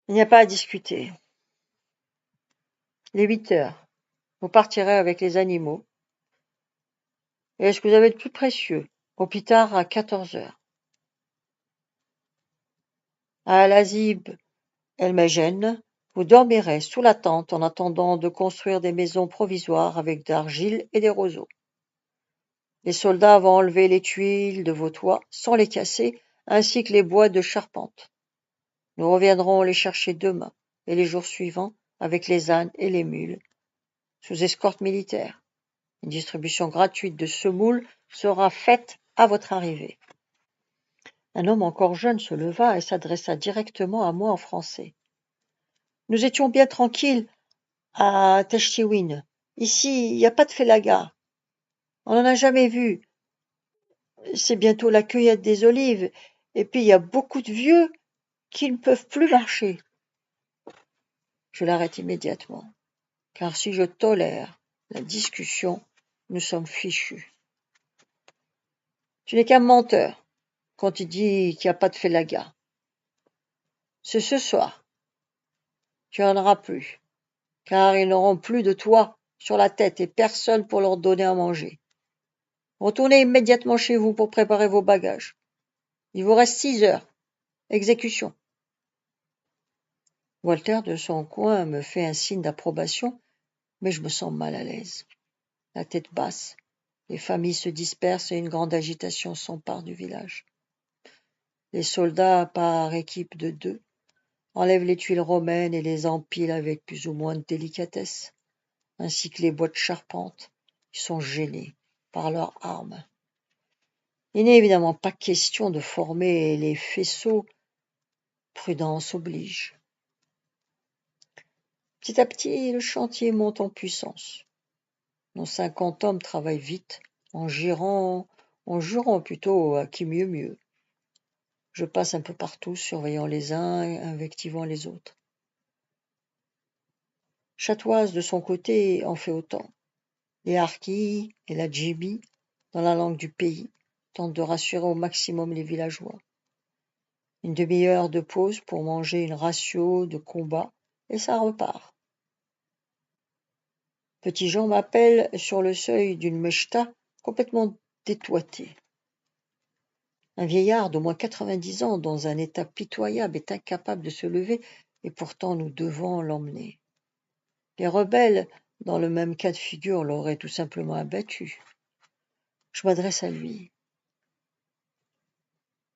Il n'y a pas à discuter. Il est 8 heures. Vous partirez avec les animaux. Et ce que vous avez de plus précieux, au plus tard à 14 heures. À Al-Azib El-Majenne, vous dormirez sous la tente en attendant de construire des maisons provisoires avec d'argile et des roseaux. Les soldats vont enlever les tuiles de vos toits sans les casser, ainsi que les bois de charpente. Nous reviendrons les chercher demain et les jours suivants avec les ânes et les mules, sous escorte militaire. Une distribution gratuite de semoules sera faite à votre arrivée. Un homme encore jeune se leva et s'adressa directement à moi en français. Nous étions bien tranquilles à Tachtiwin. Ici, il n'y a pas de félaga. On n'en a jamais vu. C'est bientôt la cueillette des olives, et puis il y a beaucoup de vieux qui ne peuvent plus marcher. Je l'arrête immédiatement, car si je tolère la discussion, nous sommes fichus. Tu n'es qu'un menteur quand tu dis qu'il n'y a pas de félaga. C'est ce soir. Tu n'en auras plus, car ils n'auront plus de toit sur la tête et personne pour leur donner à manger. Retournez immédiatement chez vous pour préparer vos bagages. Il vous reste 6 heures. Exécution. Walter, de son coin, me fait un signe d'approbation, mais je me sens mal à l'aise. La tête basse, les familles se dispersent et une grande agitation s'empare du village. Les soldats, par équipe de 2, enlèvent les tuiles romaines et les empilent avec plus ou moins de délicatesse, ainsi que les bois de charpente, qui sont gênés par leurs armes. Il n'est évidemment pas question de former les faisceaux. Prudence oblige. Petit à petit, le chantier monte en puissance. Nos 50 hommes travaillent vite, en jurant plutôt à qui mieux. Je passe un peu partout, surveillant les uns et invectivant les autres. Chatoise, de son côté, en fait autant. Les harkis et la djibi, dans la langue du pays, tentent de rassurer au maximum les villageois. Une demi-heure de pause pour manger une ratio de combat, et ça repart. Petit Jean m'appelle sur le seuil d'une mechta complètement détoitée. Un vieillard d'au moins 90 ans, dans un état pitoyable, est incapable de se lever, et pourtant nous devons l'emmener. Les rebelles, dans le même cas de figure, l'auraient tout simplement abattu. Je m'adresse à lui.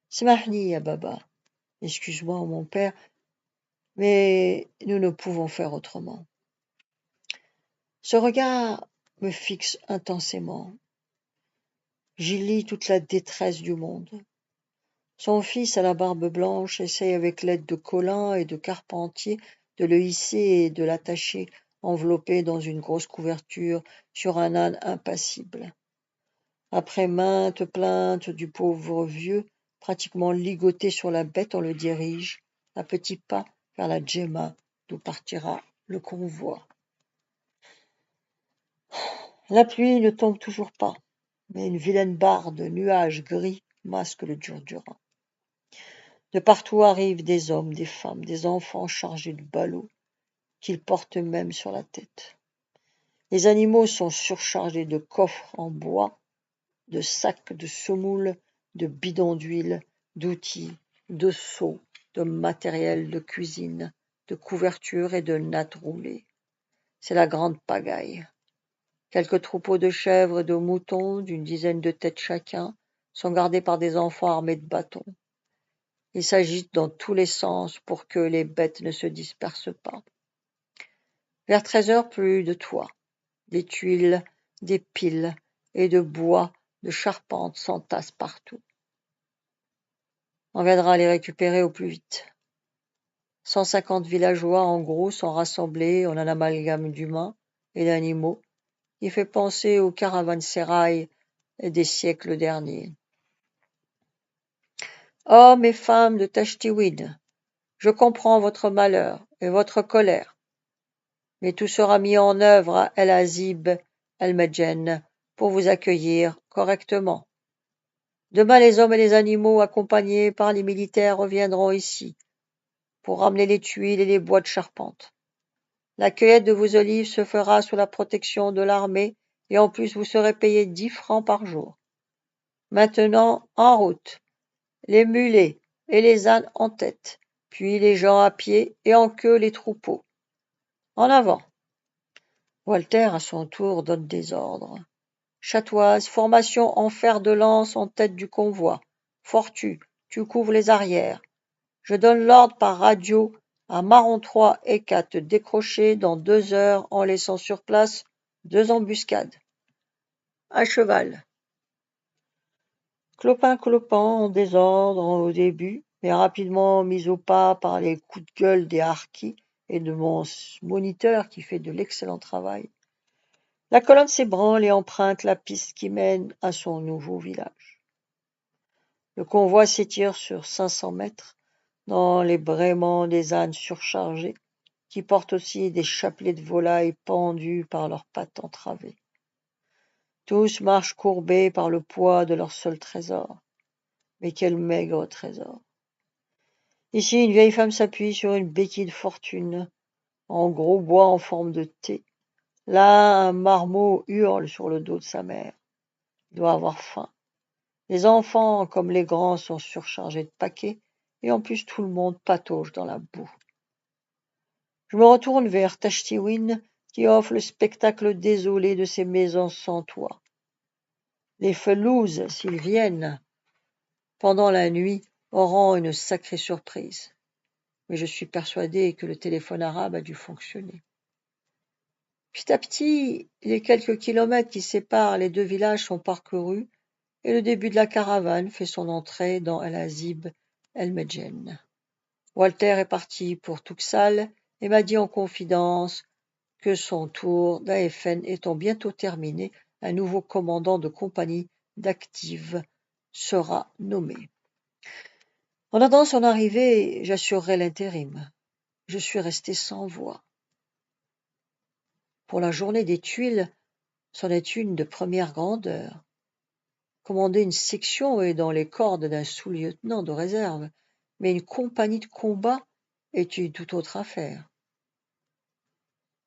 Smahni, ya baba. Excuse-moi, mon père, mais nous ne pouvons faire autrement. Ce regard me fixe intensément. J'y lis toute la détresse du monde. Son fils à la barbe blanche essaye avec l'aide de Colin et de Carpentier de le hisser et de l'attacher enveloppé dans une grosse couverture sur un âne impassible. Après maintes plaintes du pauvre vieux, pratiquement ligoté sur la bête, on le dirige, à petits pas, vers la Djemma, d'où partira le convoi. La pluie ne tombe toujours pas, mais une vilaine barre de nuages gris masque le Djurdjura. De partout arrivent des hommes, des femmes, des enfants chargés de ballots, qu'ils portent même sur la tête. Les animaux sont surchargés de coffres en bois, de sacs de semoule, de bidons d'huile, d'outils, de seaux, de matériel de cuisine, de couvertures et de nattes roulées. C'est la grande pagaille. Quelques troupeaux de chèvres et de moutons, d'une dizaine de têtes chacun, sont gardés par des enfants armés de bâtons. Ils s'agitent dans tous les sens pour que les bêtes ne se dispersent pas. Vers 13 heures, plus de toit. Des tuiles, des piles et de bois, de charpente s'entassent partout. On viendra les récupérer au plus vite. 150 villageois en gros sont rassemblés en un amalgame d'humains et d'animaux qui fait penser aux caravansérails des siècles derniers. Hommes et femmes de Tachtiwin, je comprends votre malheur et votre colère, mais tout sera mis en œuvre à El-Azib El-Medjen pour vous accueillir correctement. Demain, les hommes et les animaux, accompagnés par les militaires, reviendront ici pour ramener les tuiles et les bois de charpente. La cueillette de vos olives se fera sous la protection de l'armée et en plus vous serez payé 10 francs par jour. Maintenant, en route, les mulets et les ânes en tête, puis les gens à pied et en queue les troupeaux. En avant. Walter, à son tour, donne des ordres. Chatoise, formation en fer de lance en tête du convoi. Fortu, tu couvres les arrières. Je donne l'ordre par radio à Marron 3 et 4 de décrocher dans 2 heures en laissant sur place 2 embuscades. À cheval. Clopin-Clopin en désordre au début, mais rapidement mis au pas par les coups de gueule des harkis et de mon moniteur qui fait de l'excellent travail. La colonne s'ébranle et emprunte la piste qui mène à son nouveau village. Le convoi s'étire sur 500 mètres dans les braiements des ânes surchargés qui portent aussi des chapelets de volailles pendus par leurs pattes entravées. Tous marchent courbés par le poids de leur seul trésor. Mais quel maigre trésor! Ici, une vieille femme s'appuie sur une béquille de fortune, en gros bois en forme de T. Là, un marmot hurle sur le dos de sa mère. Il doit avoir faim. Les enfants, comme les grands, sont surchargés de paquets, et en plus tout le monde patauge dans la boue. Je me retourne vers Tachtiwin, qui offre le spectacle désolé de ses maisons sans toit. Les Felouzes, s'ils viennent pendant la nuit, auront une sacrée surprise. Mais je suis persuadé que le téléphone arabe a dû fonctionner. Petit à petit, les quelques kilomètres qui séparent les deux villages sont parcourus et le début de la caravane fait son entrée dans El Azib El Medjen. Walter est parti pour Tuxal et m'a dit en confidence que son tour d'AFN étant bientôt terminé, un nouveau commandant de compagnie d'active sera nommé. En attendant son arrivée, j'assurerai l'intérim. Je suis resté sans voix. Pour la journée des tuiles, c'en est une de première grandeur. Commander une section est dans les cordes d'un sous-lieutenant de réserve, mais une compagnie de combat est une toute autre affaire.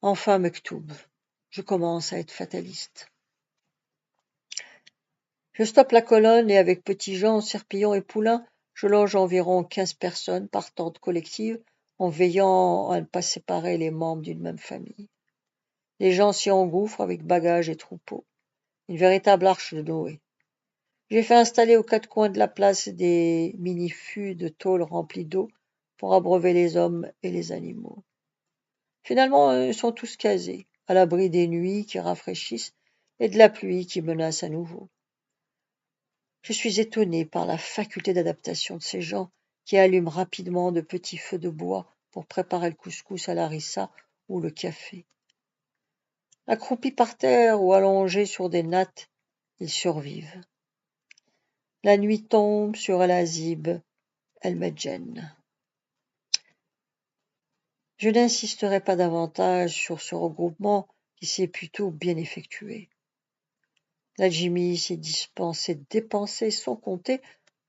Enfin, Mektoub, je commence à être fataliste. Je stoppe la colonne et avec Petit-Jean, Serpillon et Poulain, je loge environ 15 personnes par tente collective en veillant à ne pas séparer les membres d'une même famille. Les gens s'y engouffrent avec bagages et troupeaux. Une véritable arche de Noé. J'ai fait installer aux 4 coins de la place des mini-fûts de tôle remplis d'eau pour abreuver les hommes et les animaux. Finalement, ils sont tous casés, à l'abri des nuits qui rafraîchissent et de la pluie qui menace à nouveau. Je suis étonné par la faculté d'adaptation de ces gens qui allument rapidement de petits feux de bois pour préparer le couscous à la harissa ou le café. Accroupis par terre ou allongés sur des nattes, ils survivent. La nuit tombe sur El Azib El Medjen. Je n'insisterai pas davantage sur ce regroupement qui s'est plutôt bien effectué. La Jimmy s'est dépensée sans compter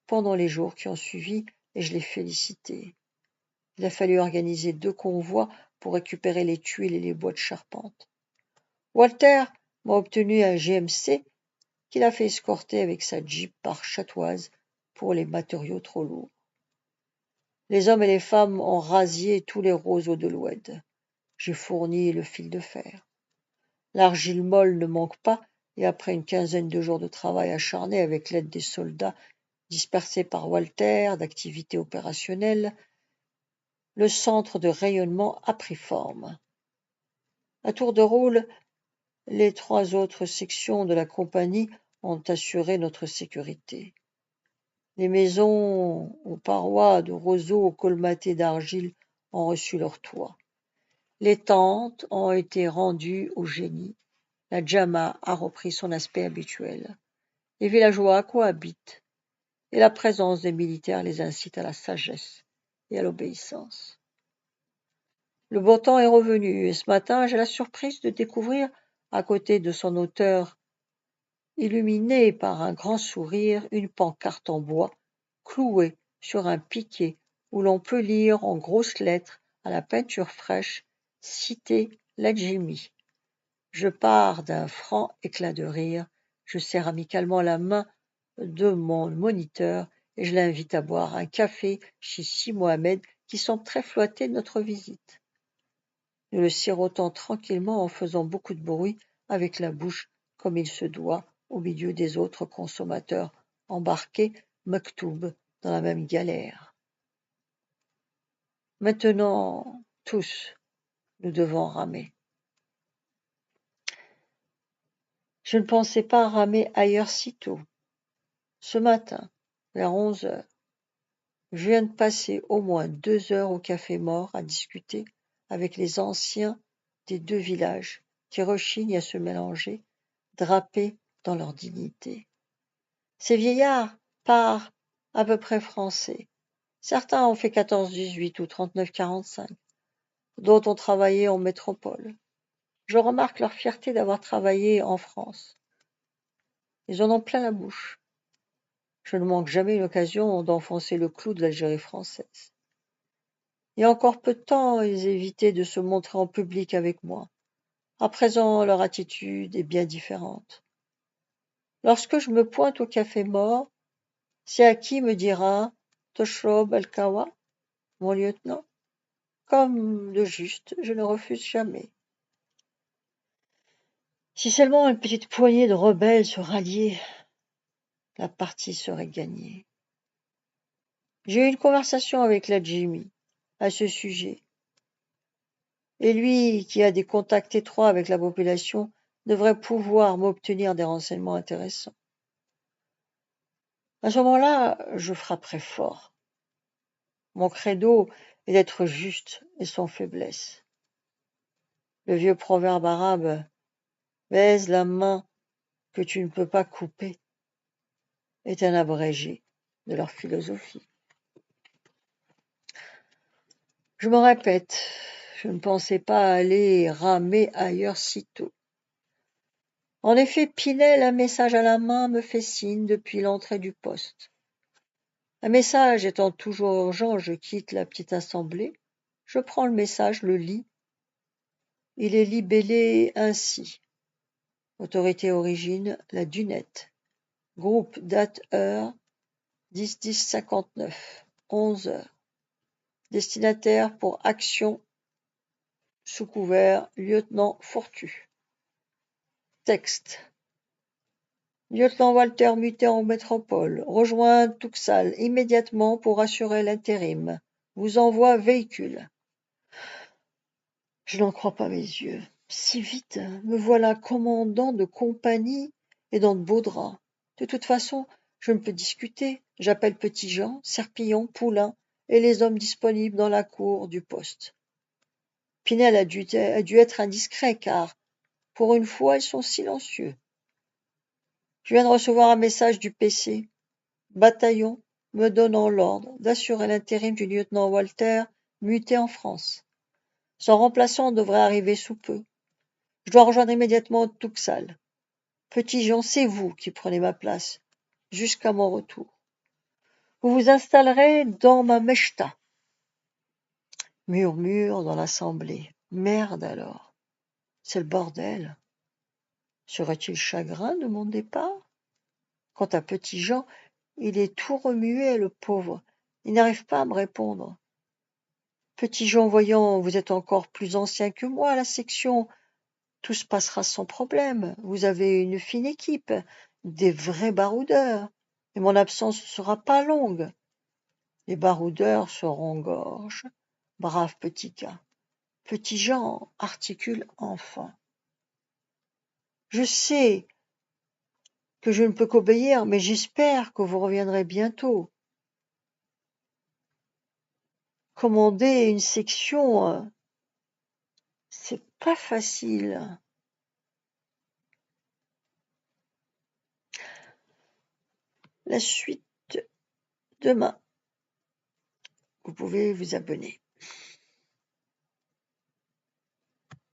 pendant les jours qui ont suivi et je l'ai félicité. Il a fallu organiser 2 convois pour récupérer les tuiles et les bois de charpente. Walter m'a obtenu un GMC qu'il a fait escorter avec sa Jeep par Chatoise pour les matériaux trop lourds. Les hommes et les femmes ont rasié tous les roseaux de l'Oued. J'ai fourni le fil de fer. L'argile molle ne manque pas et après une quinzaine de jours de travail acharné avec l'aide des soldats dispersés par Walter d'activités opérationnelles, le centre de rayonnement a pris forme. À tour de rôle, les 3 autres sections de la compagnie ont assuré notre sécurité. Les maisons aux parois de roseaux colmatées d'argile ont reçu leur toit. Les tentes ont été rendues au génie. La Djama a repris son aspect habituel. Les villageois cohabitent et la présence des militaires les incite à la sagesse et à l'obéissance. Le beau temps est revenu et ce matin, j'ai la surprise de découvrir, à côté de son auteur, illuminé par un grand sourire, une pancarte en bois clouée sur un piquet où l'on peut lire en grosses lettres, à la peinture fraîche, citer l'Adjimi. Je pars d'un franc éclat de rire, je serre amicalement la main de mon moniteur et je l'invite à boire un café chez Si Mohamed qui semble très flatté de notre visite. Nous le sirotons tranquillement en faisant beaucoup de bruit avec la bouche comme il se doit au milieu des autres consommateurs embarqués Mektoub dans la même galère. Maintenant, tous, nous devons ramer. Je ne pensais pas ramer ailleurs si tôt. Ce matin, vers 11 heures, je viens de passer au moins 2 heures au Café Mort à discuter avec les anciens des 2 villages qui rechignent à se mélanger, drapés dans leur dignité. Ces vieillards parlent à peu près français. Certains ont fait 14-18 ou 39-45. D'autres ont travaillé en métropole. Je remarque leur fierté d'avoir travaillé en France. Ils en ont plein la bouche. Je ne manque jamais une occasion d'enfoncer le clou de l'Algérie française. Il y a encore peu de temps, ils évitaient de se montrer en public avec moi. À présent, leur attitude est bien différente. Lorsque je me pointe au Café Mort, c'est à qui me dira « Toshrob el-Kawa » mon lieutenant. Comme de juste, je ne refuse jamais. Si seulement une petite poignée de rebelles se ralliait, la partie serait gagnée. J'ai eu une conversation avec l'Adjimi à ce sujet, et lui, qui a des contacts étroits avec la population, devrait pouvoir m'obtenir des renseignements intéressants. À ce moment-là, je frapperai fort. Mon credo est d'être juste et sans faiblesse. Le vieux proverbe arabe « baise la main que tu ne peux pas couper » est un abrégé de leur philosophie. Je me répète, je ne pensais pas aller ramer ailleurs si tôt. En effet, Pinel, un message à la main, me fait signe depuis l'entrée du poste. Un message étant toujours urgent, je quitte la petite assemblée. Je prends le message, le lis. Il est libellé ainsi. Autorité origine, la Dunette. Groupe, date, heure, 10-10-59, 11 heures. Destinataire pour action sous couvert, lieutenant Fortu. Texte. Lieutenant Walter muté en métropole, rejoint Tuxal immédiatement pour assurer l'intérim. Vous envoie véhicule. Je n'en crois pas mes yeux. Si vite, me voilà commandant de compagnie et dans de beaux draps. De toute façon, je ne peux discuter. J'appelle Petit-Jean, Serpillon, Poulain et les hommes disponibles dans la cour du poste. Pinel a dû être indiscret car, pour une fois, ils sont silencieux. Je viens de recevoir un message du PC. Bataillon me donnant l'ordre d'assurer l'intérim du lieutenant Walter, muté en France. Son remplaçant devrait arriver sous peu. Je dois rejoindre immédiatement Tuxal. Petit-Jean, c'est vous qui prenez ma place, jusqu'à mon retour. Vous vous installerez dans ma mechta. Murmure dans l'assemblée. Merde alors. C'est le bordel. Serait-il chagrin de mon départ? Quant à Petit-Jean, il est tout remué, le pauvre. Il n'arrive pas à me répondre. Petit-Jean, voyons, vous êtes encore plus ancien que moi à la section. Tout se passera sans problème. Vous avez une fine équipe, des vrais baroudeurs, et mon absence ne sera pas longue. Les baroudeurs se rengorgent. Brave petit gars. Petit-Jean articule enfin. Je sais que je ne peux qu'obéir, mais j'espère que vous reviendrez bientôt. Commander une section, c'est pas facile. La suite demain. Vous pouvez vous abonner.